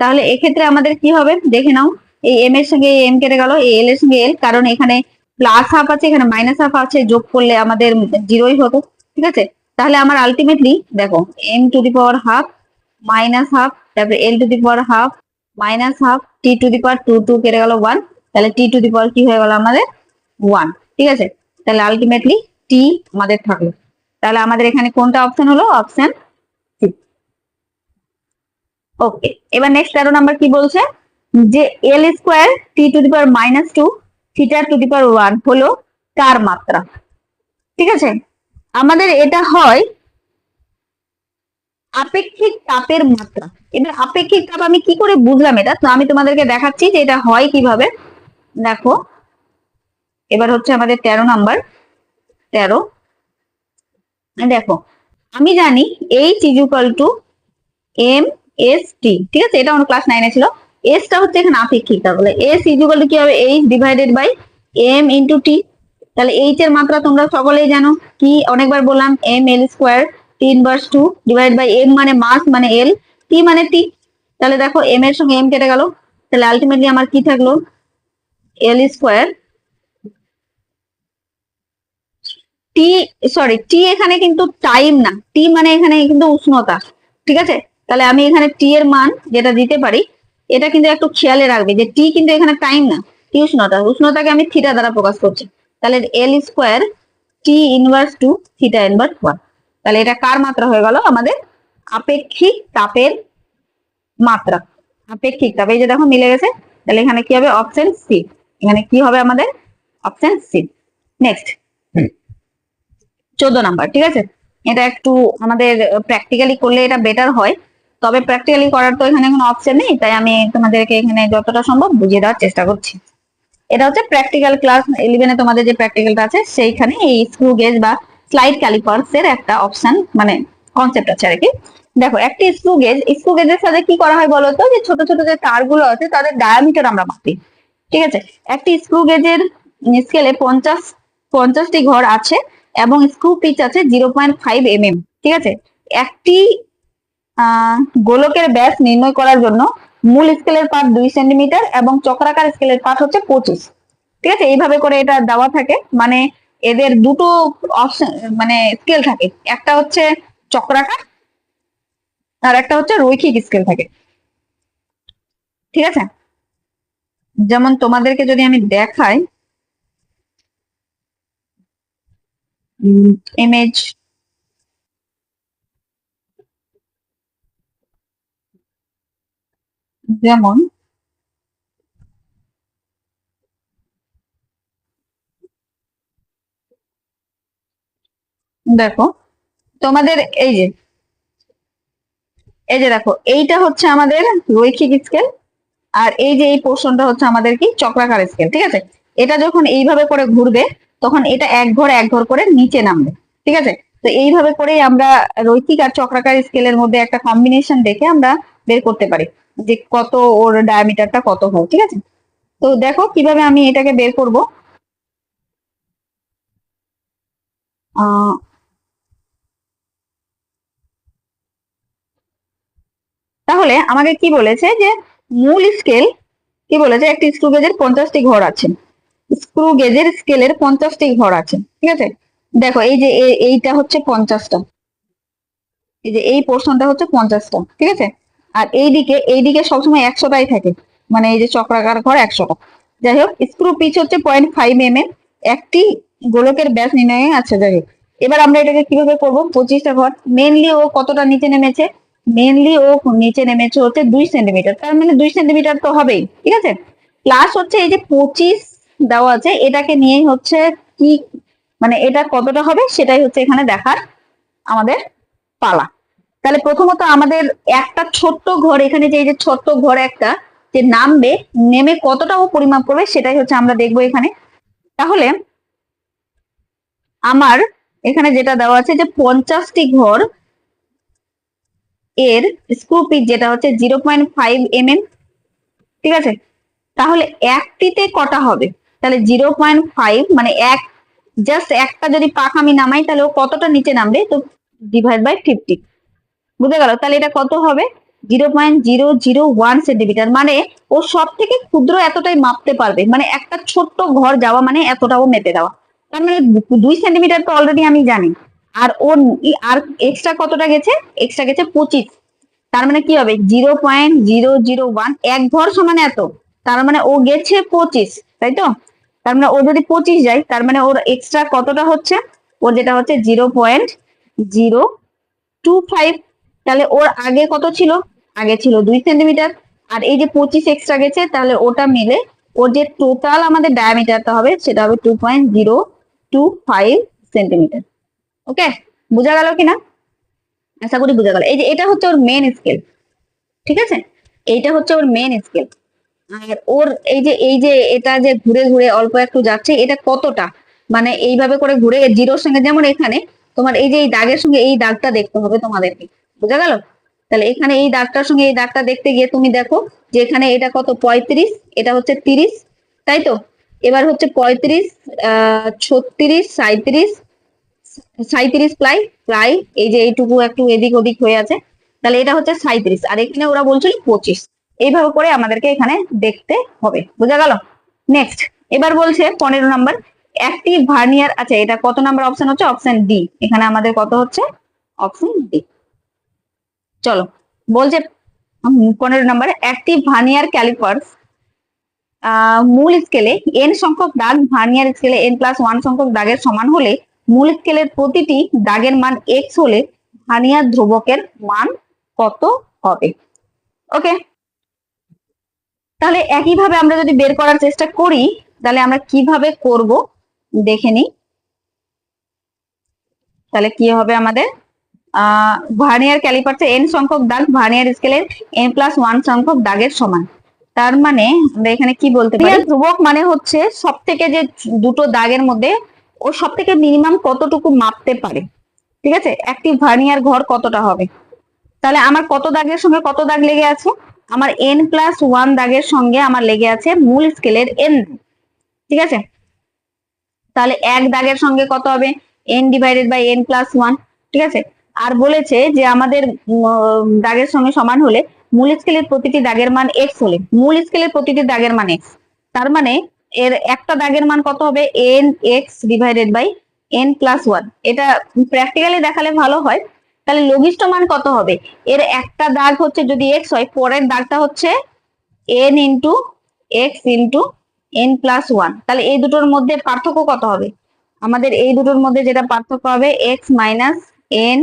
তাহলে এক্ষেত্রে আমাদের কি হবে দেখে নাও, এই এম এর সঙ্গে এম কেটে গেল, এই এল এর সঙ্গে এল, কারণ এখানে প্লাস হাফ আছে এখানে মাইনাস হাফ আছে, যোগ করলে আমাদের জিরোই হতো, ঠিক আছে। তাহলে আমার আলটিমেটলি দেখো M to the power half minus half, তারপরে L to the power half minus half T to the power two, two কেটে গেল ওয়ান, তাহলে টি টু দি পাওয়ার কি হয়ে গেল আমাদের ওয়ান, ঠিক আছে। তাহলে আলটিমেটলি টি আমাদের থাকলো। তাহলে আমাদের এখানে কোনটা অপশন হলো, অপশন সি। ওকে, এবার নেক্সট 13 নাম্বার কি বলছে, যে L square T to the power minus two theta to the power one হলো কার মাত্রা, ঠিক আছে। আমাদের এটা হয় আপেক্ষিক তাপের মাত্রা। এবার আপেক্ষিক তাপ আমি কি করে বুঝলাম এটা, তো আমি তোমাদেরকে দেখাচ্ছি যে এটা হয় কিভাবে। দেখো এবার হচ্ছে আমাদের 13 নাম্বার, 13 দেখো আমি জানি H is equal to M S T, ঠিক আছে, এটা আমার ক্লাস 9 ছিল। এস টা হচ্ছে এখানে আপেক্ষিক, তাহলে এস ইজ ইকুয়াল টু কি হবে, H divided by M into T. তাহলে এইচ এর মাত্রা তোমরা সকলেই জানো, কি অনেকবার বললাম, M L square T inverse two divide by M মানে মাস মানে এল, টি মানে টি। তাহলে দেখো এম এর সঙ্গে এম কেটে গেল, তাহলে আলটিমেটলি আমার কি থাকলো, এল স্কোয়ার টি, সরি টি এখানে কিন্তু টাইম না, টি মানে এখানে কিন্তু উষ্ণতা, ঠিক আছে। তাহলে আমি এখানে টি এর মান যেটা দিতে পারি, এটা কিন্তু একটু খেয়ালে রাখবে যে টি কিন্তু এখানে টাইম না, টি উষ্ণতা, উষ্ণতাকে আমি থিটা দ্বারা প্রকাশ করছি। তাহলে L square T inverse two theta inverse one, তাহলে এটা কার মাত্রা হয়ে গেল, আমাদের আপেক্ষিক তাপের মাত্রা, আপেক্ষিক তাপ, এই যে দেখো মিলে গেছে, তাহলে এখানে কি হবে, অপশন সি, এখানে কি হবে আমাদের, অপশন সি। নেক্সট 14 নাম্বার, ঠিক আছে, এটা একটু আমাদের প্র্যাকটিক্যালি করলে এটা বেটার হয়, তবে প্র্যাকটিক্যালি করার তো এখানে কোনো অপশন নেই, তাই আমি তোমাদেরকে এখানে যতটা সম্ভব বুঝিয়ে দেওয়ার চেষ্টা করছি। এটা হচ্ছে প্র্যাকটিক্যাল ক্লাস 11 এ তোমাদের যে প্র্যাকটিক্যালটা আছে সেইখানে এই স্ক্রু গেজ বা স্লাইড ক্যালিপার্স এর একটা অপশন মানে কনসেপ্ট আছে আর কি। দেখো একটি স্ক্রু গেজের সাথে কি করা হয় বলতো, যে ছোট ছোট যে তারগুলো আছে তাদের ডায়ামিটার আমরা মাপি, ঠিক আছে। একটি স্ক্রু গেজের স্কেলে 50টি ঘর আছে এবং স্ক্রু পিচ আছে 0.5 mm, ঠিক আছে। একটি গোলকের ব্যাস নির্ণয় করার জন্য মূল স্কেলের পাঠ 2 সেন্টিমিটার এবং চক্রাকার স্কেলের পাঠ হচ্ছে 25, ঠিক আছে। এইভাবে করে এটা দেওয়া থাকে, মানে এদের দুটো অপশন মানে স্কেল থাকে, একটা হচ্ছে চক্রাকার আর একটা হচ্ছে রৈখিক স্কেল থাকে, ঠিক আছে। যেমন তোমাদেরকে যদি আমি দেখাই ইমেজ, যেমন দেখো তোমাদের এই যে দেখো এইটা হচ্ছে আমাদের রৈখিক স্কেল, আর এই যে এই পোর্শনটা হচ্ছে আমাদের কি চক্রাকার স্কেল, ঠিক আছে। এটা যখন এইভাবে করে ঘুরবে তখন এটা এক ঘর এক ঘর করে নিচে নামবে, ঠিক আছে। তো এইভাবে করেই আমরা রৈখিক আর চক্রাকার স্কেলের মধ্যে একটা কম্বিনেশন দেখে আমরা বের করতে পারি যে কত ওর ডায়ামিটারটা কত হয়, ঠিক আছে। তো দেখো কিভাবে আমি এটাকে বের করব। তাহলে আমাকে কি বলেছে যে মূল স্কেল কি বলেছে, একটি স্ক্রু গেজের 50টি ঘর আছে, স্ক্রু গেজের স্কেলের 50টি ঘর আছে, ঠিক আছে। দেখো এই যে এইটা হচ্ছে 50টা, এই যে এই পোর্শনটা হচ্ছে 50টা, ঠিক আছে। আর এইদিকে সবসময় 100টাই থাকে, মানে এই যে চক্রাকার ঘর 100টা। যাই হোক, স্ক্রু পিচ হচ্ছে 0.5 mm, একটি গোলকের ব্যাস নির্ণয়ে আছে। যাই হোক, এবার আমরা এটাকে কিভাবে করব, 25টা ঘর, মেনলি ও কতটা নিচে নেমেছে, মেনলি ও নিচে নেমেছে হচ্ছে 2 সেন্টিমিটার, তার মানে 2 সেন্টিমিটার তো হবেই, ঠিক আছে। প্লাস হচ্ছে এই যে 25 দেওয়া আছে, এটাকে নিয়েই হচ্ছে কি মানে এটা কতটা হবে সেটাই হচ্ছে এখানে দেখার আমাদের পালা। তাহলে প্রথমত আমাদের একটা ছোট্ট ঘর, এখানে যে এই যে ছোট্ট ঘর একটা যে নামবে, নেমে কতটা ও পরিমাপ করবে সেটাই হচ্ছে আমরা দেখবো এখানে। তাহলে আমার এখানে যেটা দেওয়া আছে যে 50টি ঘর এর স্ক্রু পিচ যেটা হচ্ছে 0.5 mm, ঠিক আছে। তাহলে একটিতে কটা হবে, তাহলে 0.5 মানে এক, জাস্ট একটা যদি পাক আমি নামাই তাহলে ও কতটা নিচে নামবে, তো ডিভাইড বাই 50, বুঝে গেল। তাহলে এটা কত হবে, 0.001 সেন্টিমিটার, মানে ও সব থেকে ক্ষুদ্র এতটাই মাপতে পারবে, মানে একটা ছোট্ট ঘর যাওয়া মানে এতটাও মেপে দেওয়া। তার মানে 2 সেন্টিমিটার তো অলরেডি আমি জানি, আর ওর আর এক্সট্রা কতটা গেছে, এক্সট্রা গেছে 25, তার মানে কি হবে 0.001, এক ঘর সমান এত, তার মানে ও গেছে 25, তাই তো। তার মানে ও যদি 25 যায় তার মানে ওর এক্সট্রা কতটা হচ্ছে, ওর যেটা হচ্ছে 0.025, তাহলে ওর আগে কত ছিল, আগে ছিল 2 সেন্টিমিটার, আর এই যে 25 এক্সট্রা গেছে, তাহলে ওটা মিলে ওর যে টোটাল আমাদের ডায়ামিটারটা হবে সেটা হবে 2.025 সেন্টিমিটার। ওকে, বোঝা গেল কিনা, আশা করি বোঝা গেল। এই যে এটা হচ্ছে ওর মেন স্কেল, ঠিক আছে, এইটা হচ্ছে ওর মেন স্কেল। আর ওর এই যে এটা যে ঘুরে ঘুরে অল্প একটু যাচ্ছে, এটা কতটা, মানে এইভাবে করে ঘুরে জিরোর সঙ্গে, যেমন এখানে তোমার এই যে এই দাগের সঙ্গে এই দাগটা দেখতে হবে তোমাদেরকে, বোঝা গেল। তাহলে এখানে এই দাগটার সঙ্গে এই দাগটা দেখতে গিয়ে তুমি দেখো যে এখানে এটা কত 35, এটা হচ্ছে 30, তাই তো। এবার হচ্ছে 35, 36, 37, 37 প্রায় প্রায় এই যে এইটুকু একটু এদিক ওদিক হয়ে আছে, তাহলে এটা হচ্ছে 37, আর এখানে ওরা বলছিল 25, এইভাবে করে আমাদেরকে এখানে দেখতে হবে, বোঝা গেল। নেক্সট এবার বলছে 15 নাম্বার, একটি ভার্নিয়ার, আচ্ছা এটা কত নাম্বার অপশন হচ্ছে, অপশন ডি, এখানে আমাদের কত হচ্ছে, অপশন ডি। চলো বলছে 15 নাম্বারে, একটি ভার্নিয়ার ক্যালিপার্স মূল স্কেলে n সংখ্যক দাগ ভার্নিয়ার স্কেলে n+1 সংখ্যক দাগের সমান হলে মূল স্কেলের প্রতিটি দাগের মান x হলে ভার্নিয়ার ধ্রুবকের মান কত হবে। ওকে, তাহলে একইভাবে আমরা যদি বের করার চেষ্টা করি তাহলে আমরা কিভাবে করব দেখে নিই। তাহলে কি হবে আমাদের, ভার্নিয়ার ক্যালিপারসে n সংখ্যক দাগ ভার্নিয়ার স্কেলের n+1 সংখ্যক দাগের সমান। তার মানে আমরা এখানে কি বলতে পারি, ধ্রুবক মানে হচ্ছে সব থেকে যে দুটো দাগের মধ্যে ও সব থেকে মিনিমাম কতটুকু মাপতে পারে। ঠিক আছে, একটি ভার্নিয়ার ঘর কতটা হবে। তাহলে আমার কত দাগের সঙ্গে কত দাগ লেগে আছে, আমার n+1 দাগের সঙ্গে আমার লেগে আছে মূল স্কেলের n। ঠিক আছে, তাহলে এক দাগের সঙ্গে কত হবে, n/n+1। ঠিক আছে, আর বলেছে যে আমাদের দাগের সঙ্গে সমান হলে মূল স্কেলের প্রতিটি দাগের মান x হলে মূল স্কেলের প্রতিটি দাগের মান x। তার মানে এর একটা দাগের মান কত হবে, nx/n+1। এটা প্র্যাকটিক্যালি দেখালে ভালো হয়। তাহলে লঘিষ্ঠ মান কত হবে, এর একটা দাগ হচ্ছে যদি x হয়, পরের দাগটা হচ্ছে n into x into n+1। তাহলে এই দুটোর মধ্যে পার্থক্য কত হবে, আমাদের এই দুটোর মধ্যে যেটা পার্থক্য হবে x মাইনাস n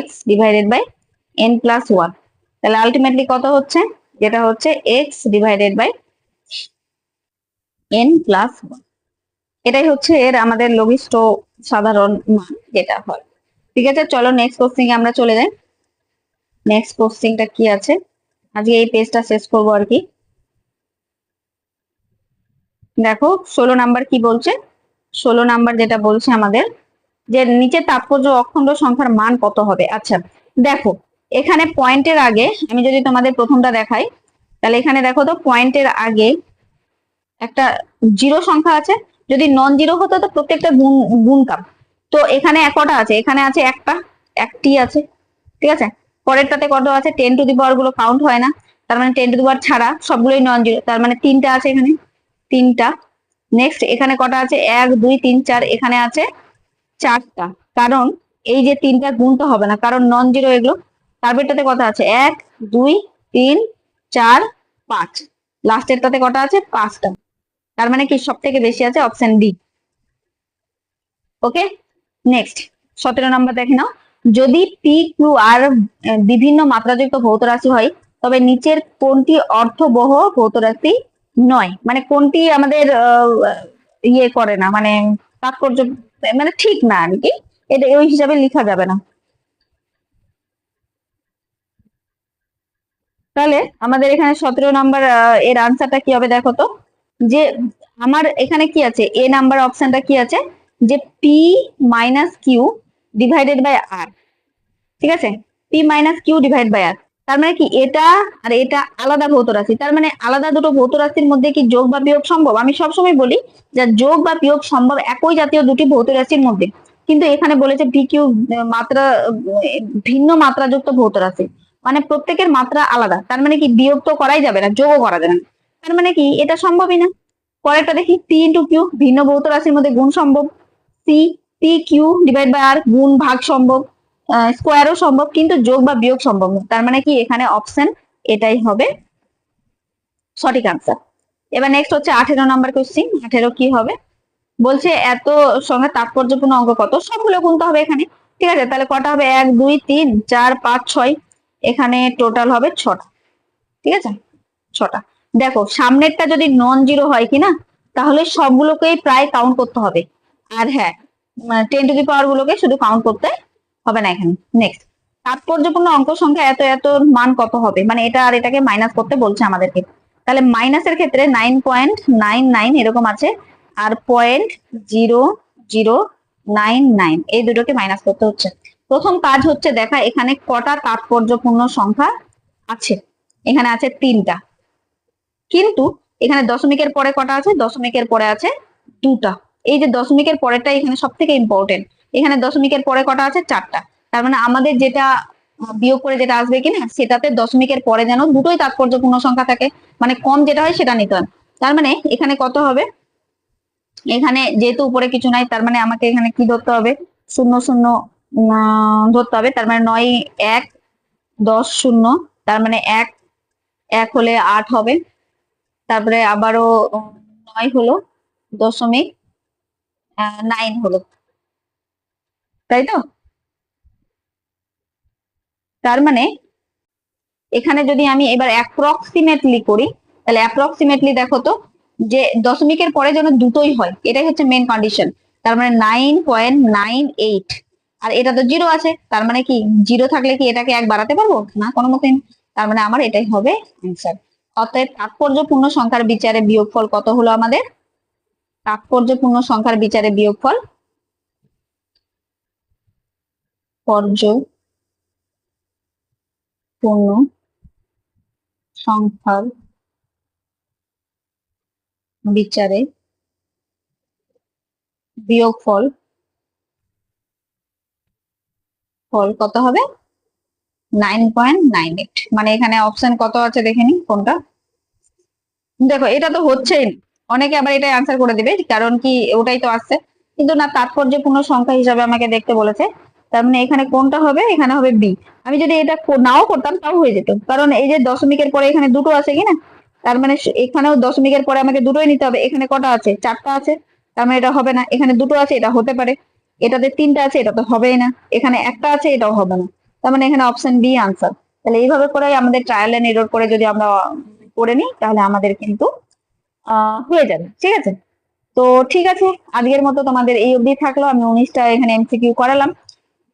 x/n+1। তাহলে আলটিমেটলি কত হচ্ছে, যেটা হচ্ছে x/n+1। এটাই হচ্ছে এর আমাদের লঘিষ্ঠ সাধারণ মান যেটা হয়। ঠিক আছে, চলো নেক্সট কোশ্চেন আমরা চলে যাই। নেক্সট কোশ্চেনটা কি আছে, আজকে এই পেজটা শেষ করবো আর কি। দেখো 16 নাম্বার কি বলছে, 16 নাম্বার যেটা বলছে আমাদের যে নিচে তাৎপর্য অখণ্ড সংখ্যার মান কত হবে। আচ্ছা দেখো, এখানে পয়েন্টের আগে আমি যদি তোমাদের প্রথমটা দেখাই, তাহলে এখানে দেখো তো পয়েন্টের আগে একটা জিরো সংখ্যা আছে। যদি নন জিরো হতো তো প্রত্যেকটা গুণকাম। তো এখানে কটা আছে, এখানে আছে একটি আছে। ঠিক আছে, পরেরটাতে কত আছে, 10⁻⁴ গুলো কাউন্ট হয় না, তার মানে 10⁻⁴ ছাড়া সবগুলোই নন জিরো, তার মানে তিনটা আছে এখানে, তিনটা। নেক্সট এখানে কটা আছে, 1 2 3 4, এখানে আছে চারটা। কারণ এই যে তিনটা গুণটা হবে না, কারণ নন জিরো এগুলো। তারপরটাতে কত আছে, 1 2 3 4 5, লাস্টেরটাতে কটা আছে, 5টা। তার মানে কি সব থেকে বেশি আছে অপশন ডি। ওকে, নেক্সট 17 নাম্বার দেখে নাও, যদি পি কিউ আর বিভিন্ন মাত্রাযুক্ত ভৌত রাশি হয় তবে নিচের কোনটি অর্থবহ ভৌত রাশি নয়। মানে কোনটি আমাদের ইয়ে করে না, মানে তাৎপর্য মানে ঠিক না আর কি, এটা ওই হিসাবে লেখা যাবে না। তাহলে আমাদের এখানে 17 নাম্বার এর আনসারটা কি হবে দেখো তো, যে আমার এখানে কি আছে, এ নাম্বার অপশনটা কি আছে, যে P minus Q divided by R. ঠিক আছে, P minus Q divide by R, তার মানে কি এটা আর এটা আলাদা ভৌত রাশি। তার মানে আলাদা দুটো ভৌত রাশির মধ্যে কি যোগ বা বিয়োগ সম্ভব। আমি সবসময় বলি যে যোগ বা বিয়োগ সম্ভব একই জাতীয় দুটি ভৌত রাশির মধ্যে, কিন্তু এখানে বলেছে পি কিউ মাত্রা ভিন্ন মাত্রাযুক্ত ভৌত রাশি, মানে প্রত্যেকের মাত্রা আলাদা। তার মানে কি বিয়োগ তো করাই যাবে না, যোগও করা যাবে না, তার মানে কি এটা সম্ভবই না। পরেরটা দেখি, পি ইন্টু কিউ ভিন্ন ভৌত রাশির মধ্যে গুণ সম্ভব, C P Q divide by R গুণ ভাগ সম্ভব, স্কোয়ারও সম্ভব, কিন্তু যোগ বা বিয়োগ সম্ভব না। তার মানে কি এখানে অপশন এটাই হবে সঠিক আনসার। এবার নেক্সট হচ্ছে 18 নাম্বার কোশ্চিন। 18 কি হবে, বলছে এত সঙ্গে তাৎপর্যপূর্ণ অঙ্ক কত, সবগুলো গুনতে হবে এখানে। ঠিক আছে, তাহলে কটা হবে, 1 2 3 4 5 6, এখানে টোটাল হবে 6টা। ঠিক আছে, 6টা। দেখো সামনেরটা যদি নন জিরো হয় কিনা, তাহলে সবগুলোকেই প্রায় কাউন্ট করতে হবে। আর হ্যাঁ, 10⁻⁴ গুলোকে শুধু কাউন্ট করতে হবে না এখানে। নেক্সট, তাৎপর্যপূর্ণ অঙ্ক সংখ্যা এত এত মান কত হবে, মানে এটা আর এটাকে মাইনাস করতে বলছে আমাদেরকে। তাহলে মাইনাসের ক্ষেত্রে 9.99 এরকম আছে, আর 0.0099 এই দুটোকে মাইনাস করতে হচ্ছে। প্রথম কাজ হচ্ছে দেখা এখানে কটা তাৎপর্যপূর্ণ সংখ্যা আছে, এখানে আছে 3টা, কিন্তু এখানে দশমিকের পরে কটা আছে, দশমিকের পরে আছে 2টা। এই যে দশমিকের পরেরটা এখানে সব থেকে ইম্পর্টেন্ট, এখানে দশমিকের পরে কটা আছে, 4টা। তার মানে আমাদের যেটা বিয়োগ করে যেটা আসবে কিনা, সেটাতে দশমিকের পরে যেন দুটোই তাৎপর্যপূর্ণ সংখ্যা থাকে, মানে কম যেটা হয় সেটা নিতে হয়। তার মানে এখানে কত হবে, এখানে যেহেতু উপরে কিছু নাই, তার মানে আমাকে এখানে কি ধরতে হবে, 0 0 ধরতে হবে। তার মানে 9 1 10 0, তার মানে 1 1 হলে 8 হবে, তারপরে আবারও 9 হলো, 0.9 হলো, তাই তো। তার মানে এখানে যদি আমি এবার অ্যাপ্রক্সিমেটলি করি, তাহলে অ্যাপ্রক্সিমেটলি দেখো তো যে দশমিকের পরে যেন দুটোই হয়, এটাই হচ্ছে মেন কন্ডিশন। তার মানে 9.98, আর এটা তো জিরো আছে, তার মানে কি জিরো থাকলে কি এটাকে এক বাড়াতে পারবো না কোনো মতেই। তার মানে আমার এটাই হবে অ্যান্সার। অতএব তাৎপর্যপূর্ণ সংখ্যার বিচারে বিয়োগফল কত হলো আমাদের? তাৎপর্যপূর্ণ সংখ্যার বিচারে বিয়োগফল, পর্যপূর্ণ সংখ্যার বিচারে বিয়োগফল কত হবে? 9.98। মানে এখানে অপশন কত আছে দেখে নি কোনটা। দেখো এটা তো হচ্ছেই না, অনেকে আবার এটাই আনসার করে দিবে কারণ কি ওটাই তো আসছে, কিন্তু না, তাৎপর্যপূর্ণ সংখ্যা হিসাবে আমাকে দেখতে বলেছে। তার মানে এখানে কোনটা হবে? এখানে হবে বি। আমি যদি এটা নাও করতাম তাও হয়ে যেত, কারণ এই যে দশমিকের পরে এখানে দুটো আছে কিনা, তার মানে এখানেও দশমিকের পরে আমাকে দুটোই নিতে হবে। এখানে কটা আছে? চারটা আছে, তার মানে এটা হবে না। এখানে দুটো আছে, এটা হতে পারে। এটাতে তিনটা আছে, এটা তো হবেই না। এখানে একটা আছে, এটাও হবে না। তার মানে এখানে অপশন বি আনসার। তাহলে এইভাবে করে আমাদের ট্রায়াল এন্ড এরর করে যদি আমরা করে নিই তাহলে আমাদের কিন্তু হয়ে যাবে। ঠিক আছে, তো ঠিক আছে, আজকের মতো তোমাদের এই অবধি থাকলো। আমি 19টা এখানে এমসিকিউ করালাম।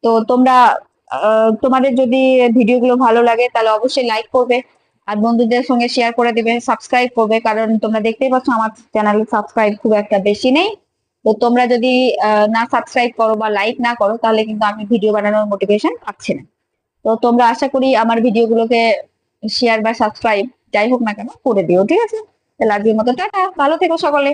তো তোমরা তোমাদের যদি ভিডিওগুলো ভালো লাগে তাহলে অবশ্যই লাইক করবে, আর বন্ধুদের সঙ্গে শেয়ার করে দিবে, সাবস্ক্রাইব করবে, কারণ তোমরা দেখতেই পাচ্ছ আমার চ্যানেলে সাবস্ক্রাইব খুব একটা বেশি নেই। তো তোমরা যদি না সাবস্ক্রাইব করো বা লাইক না করো তাহলে কিন্তু আমি ভিডিও বানানোর মোটিভেশন পাচ্ছি না। তো তোমরা আশা করি আমার ভিডিওগুলোকে শেয়ার বা সাবস্ক্রাইব যাই হোক না কেন করে দিও। ঠিক আছে, তাহলে আজকের মতো টাটা, ভালো থেকো সকলে।